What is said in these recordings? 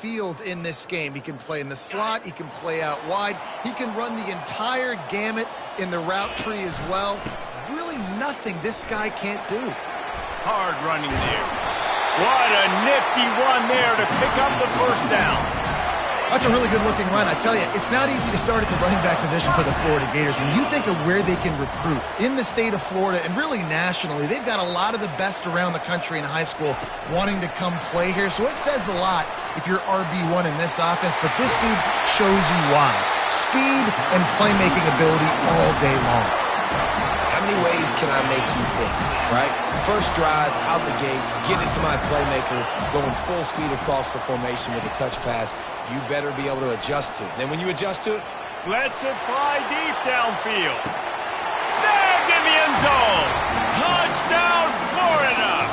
field in this game. He can play in the slot. He can play out wide. He can run the entire gamut in the route tree as well. Really nothing this guy can't do. Hard running there. What a nifty run there to pick up the first down. That's a really good-looking run. I tell you, it's not easy to start at the running back position for the Florida Gators. When you think of where they can recruit in the state of Florida and really nationally, they've got a lot of the best around the country in high school wanting to come play here. So it says a lot if you're RB1 in this offense, but this dude shows you why. Speed and playmaking ability all day long. How many ways can I make you think, right? First drive, out the gates, get into my playmaker, going full speed across the formation with a touch pass. You better be able to adjust to it. Then when you adjust to it, lets it fly deep downfield. Snagged in the end zone. Touchdown, Florida.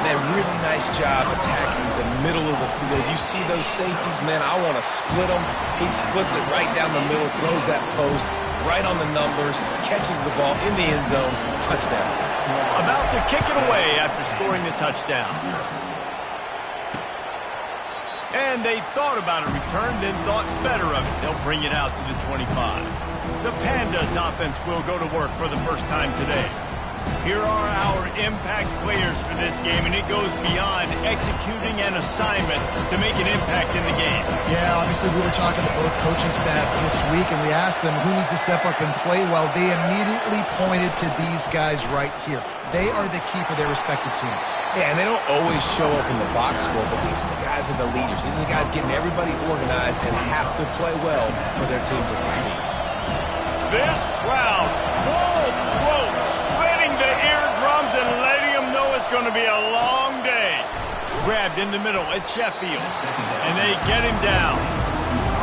Man, really nice job attacking the middle of the field. You see those safeties, man, I want to split them. He splits it right down the middle, throws that post right on the numbers, catches the ball in the end zone, touchdown. About to kick it away after scoring the touchdown. And they thought about a return, then thought better of it. They'll bring it out to the 25. The Pandas offense will go to work for the first time today. Here are our impact players for this game, and it goes beyond executing an assignment to make an impact in the game. Yeah, obviously we were talking to both coaching staffs this week, and we asked them who needs to step up and play well. They immediately pointed to these guys right here. They are the key for their respective teams. Yeah, and they don't always show up in the box score, but these are the guys that are the leaders. These are the guys getting everybody organized and have to play well for their team to succeed. This crowd, full throat, spreading the eardrums and letting them know it's going to be a long day. Grabbed in the middle, it's Sheffield, and they get him down.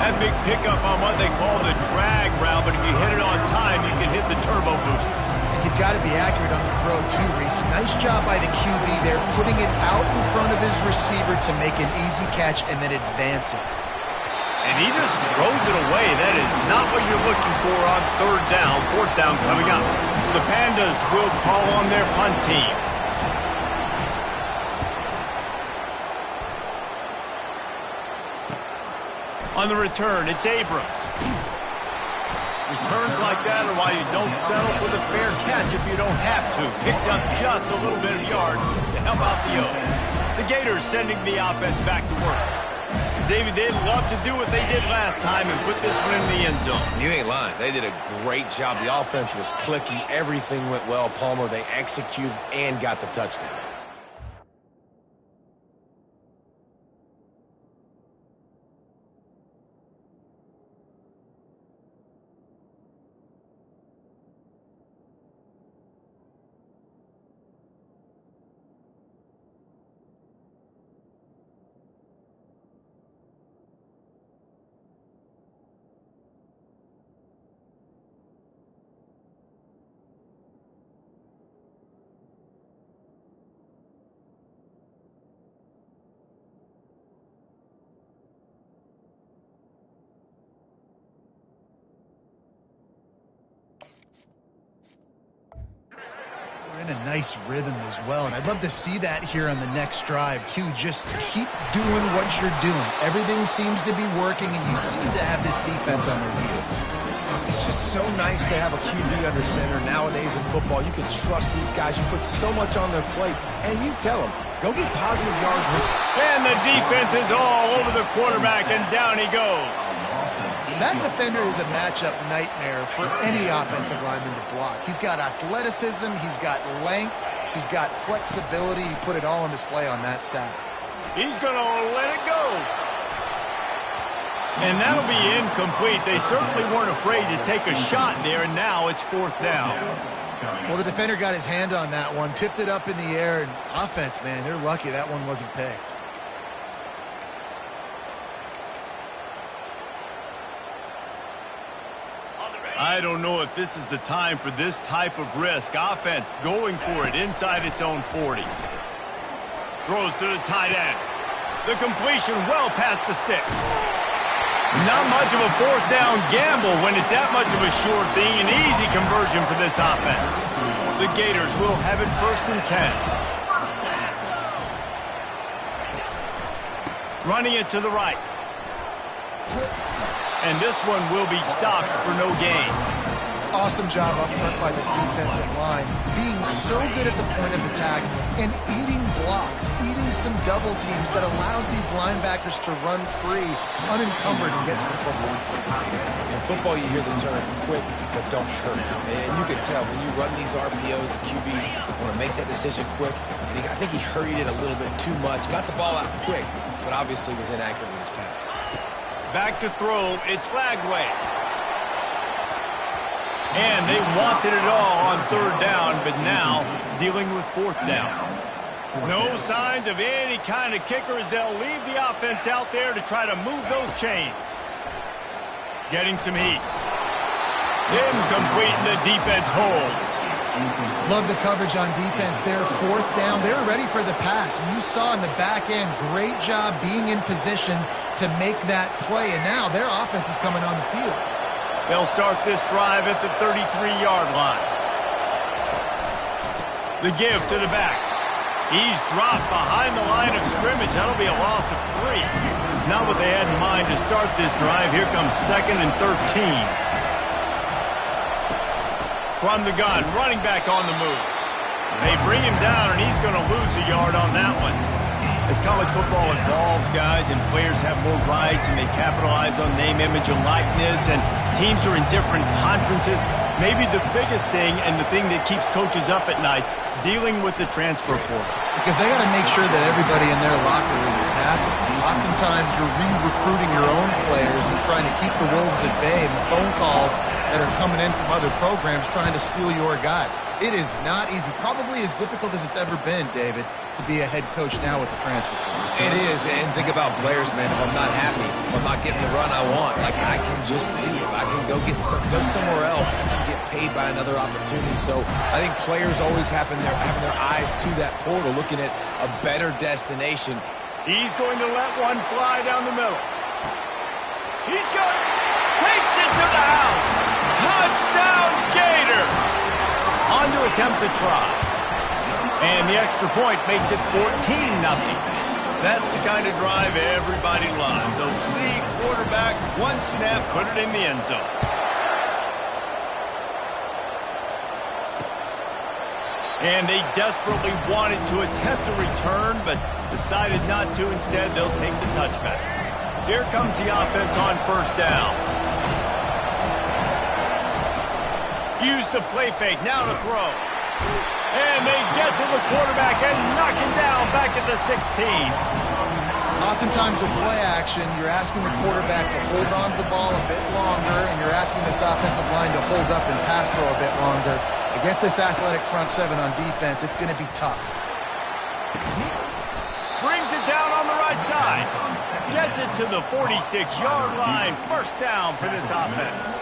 That big pickup on what they call the drag route, but if you hit it on time, you can hit the turbo boosters. And you've got to be accurate on the throw too, Reese. Nice job by the QB there, putting it out in front of his receiver to make an easy catch and then advance it. And he just throws it away. That is not what you're looking for on third down. Fourth down coming up. The Pandas will call on their punt team. On the return, it's Abrams. Returns like that are why you don't settle for the fair catch if you don't have to. Picks up just a little bit of yards to help out the O. The Gators sending the offense back to work. David, they'd love to do what they did last time and put this one in the end zone. You ain't lying. They did a great job. The offense was clicking. Everything went well. Palmer, they executed and got the touchdown. In a nice rhythm as well, and I'd love to see that here on the next drive too. Just keep doing what you're doing. Everything seems to be working, and you seem to have this defense on their heels. It's just so nice to have a QB under center. Nowadays in football, you can trust these guys. You put so much on their plate, and you tell them, go get positive yards. And the defense is all over the quarterback, and down he goes. That defender is a matchup nightmare for any offensive lineman to block. He's got athleticism, he's got length, he's got flexibility. He put it all on display on that sack. He's going to let it go. And that'll be incomplete. They certainly weren't afraid to take a shot there, and now it's fourth down. Well, the defender got his hand on that one, tipped it up in the air, and offense, man, they're lucky that one wasn't picked. I don't know if this is the time for this type of risk. Offense going for it inside its own 40. Throws to the tight end. The completion well past the sticks. Not much of a fourth down gamble when it's that much of a sure thing. An easy conversion for this offense. The Gators will have it 1st and 10. Running it to the right. And this one will be stopped for no gain. Awesome job up front by this defensive line. Being so good at the point of attack and eating blocks, eating some double teams that allows these linebackers to run free, unencumbered, and get to the football. In football, you hear the term quick, but don't hurt. And you can tell when you run these RPOs, the QBs want to make that decision quick. And I think he hurried it a little bit too much. Got the ball out quick, but obviously was inaccurate with his pass. Back to throw, it's Flagway. And they wanted it all on third down, but now dealing with fourth down. No signs of any kind of kicker as they'll leave the offense out there to try to move those chains. Getting some heat. Incomplete, and the defense holds. Love the coverage on defense there. Fourth down, they were ready for the pass. And you saw in the back end, great job being in position to make that play. And now their offense is coming on the field. They'll start this drive at the 33-yard line. The give to the back. He's dropped behind the line of scrimmage. That'll be a loss of 3. Not what they had in mind to start this drive. Here comes 2nd and 13. From the gun, running back on the move. They bring him down, and he's going to lose a yard on that one. As college football evolves, guys, and players have more rights and they capitalize on name, image, and likeness, and teams are in different conferences, maybe the biggest thing and the thing that keeps coaches up at night, dealing with the transfer portal. Because they got to make sure that everybody in their locker room is happy. Oftentimes you're re-recruiting your own players and trying to keep the wolves at bay, and the phone calls that are coming in from other programs trying to steal your guys. It is not easy. Probably as difficult as it's ever been, David, to be a head coach now with the transfer portal. It is, and think about players, man. If I'm not happy, if I'm not getting the run I want, like I can just leave. I can go somewhere else. I can get paid by another opportunity. So I think players always having their eyes to that portal, looking at a better destination. He's going to let one fly down the middle. He's got it. Takes it to the house. Touchdown, Gators. On to attempt the try. And the extra point makes it 14-0. That's the kind of drive everybody loves. So see, quarterback, one snap, put it in the end zone. And they desperately wanted to attempt a return, but decided not to. Instead, they'll take the touchback. Here comes the offense on first down. Use the play fake, now to throw. And they get to the quarterback and knock him down back at the 16. Oftentimes with play action, you're asking the quarterback to hold on to the ball a bit longer, and you're asking this offensive line to hold up and pass throw a bit longer. Against this athletic front seven on defense, it's going to be tough. Brings it down on the right side. Gets it to the 46-yard line. First down for this offense.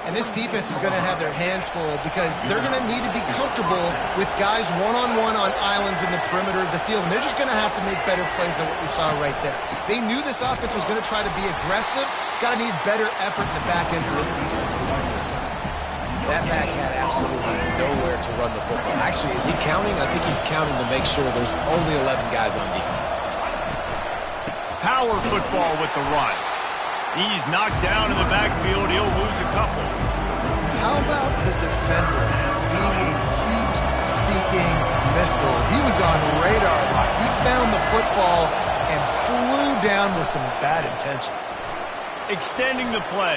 And this defense is going to have their hands full because they're going to need to be comfortable with guys one-on-one on islands in the perimeter of the field. And they're just going to have to make better plays than what we saw right there. They knew this offense was going to try to be aggressive. Got to need better effort in the back end for this defense. That back had absolutely nowhere to run the football. Actually, is he counting? I think he's counting to make sure there's only 11 guys on defense. Power football with the run. He's knocked down in the backfield. He'll lose a couple. How about the defender being a heat-seeking missile? He was on radar lock. He found the football and flew down with some bad intentions. Extending the play.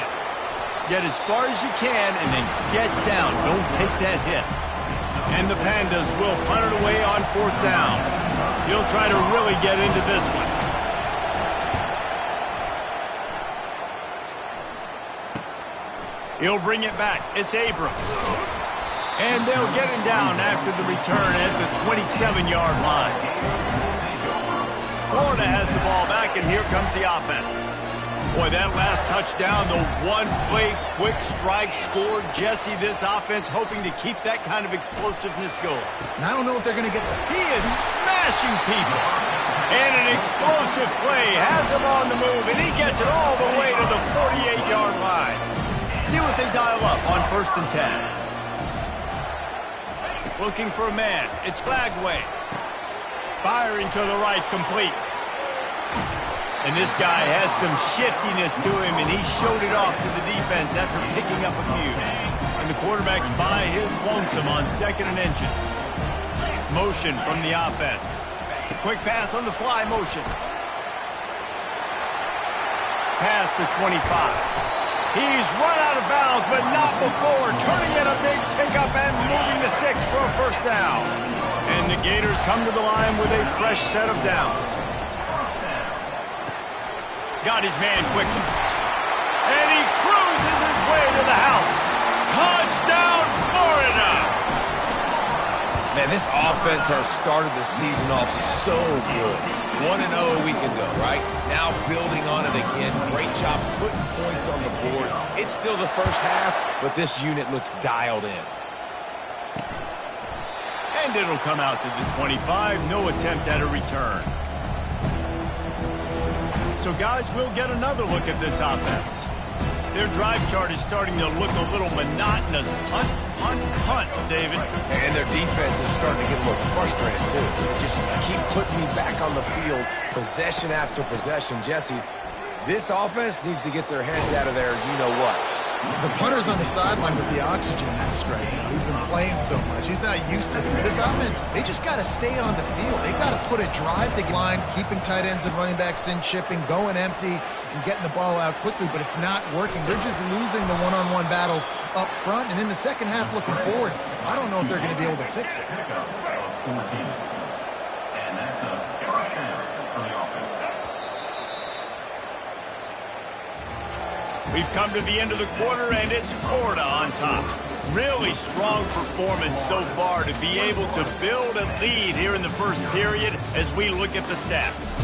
Get as far as you can and then get down. Don't take that hit. And the Pandas will punt it away on fourth down. He'll try to really get into this one. He'll bring it back. It's Abrams. And they'll get him down after the return at the 27-yard line. Florida has the ball back, and here comes the offense. Boy, that last touchdown, the one-play quick strike scored. Jesse, this offense hoping to keep that kind of explosiveness going. And I don't know if they're going to get that. He is smashing people. And an explosive play has him on the move, and he gets it all the way to the 48-yard line. See what they dial up on 1st and 10. Looking for a man. It's Flagway. Firing to the right, complete. And this guy has some shiftiness to him, and he showed it off to the defense after picking up a few. And the quarterback's by his lonesome on 2nd and inches. Motion from the offense. Quick pass on the fly motion. Past the 25. He's run out of bounds, but not before turning in a big pickup and moving the sticks for a first down. And the Gators come to the line with a fresh set of downs. Got his man quickly. And he cruises his way to the house. Touchdown, Florida! Man, this offense has started the season off so good. 1-0 a week ago, right? Now building on it again. Great job putting points on the board. It's still the first half, but this unit looks dialed in. And it'll come out to the 25. No attempt at a return. So, guys, we'll get another look at this offense. Their drive chart is starting to look a little monotonous. Punt, punt, punt, David. And their defense is starting to get a little frustrated, too. They just keep putting me back on the field, possession after possession. Jesse, this offense needs to get their heads out of there, you-know-what. The punter's on the sideline with the oxygen mask right now. He's been playing so much. He's not used to this. This offense, they just got to stay on the field. They got to put a drive to line, keeping tight ends and running backs in, chipping, going empty, and getting the ball out quickly, but it's not working. They're just losing the one-on-one battles up front, and in the second half looking forward, I don't know if they're going to be able to fix it. We've come to the end of the quarter, and it's Florida on top. Really strong performance so far to be able to build a lead here in the first period as we look at the stats.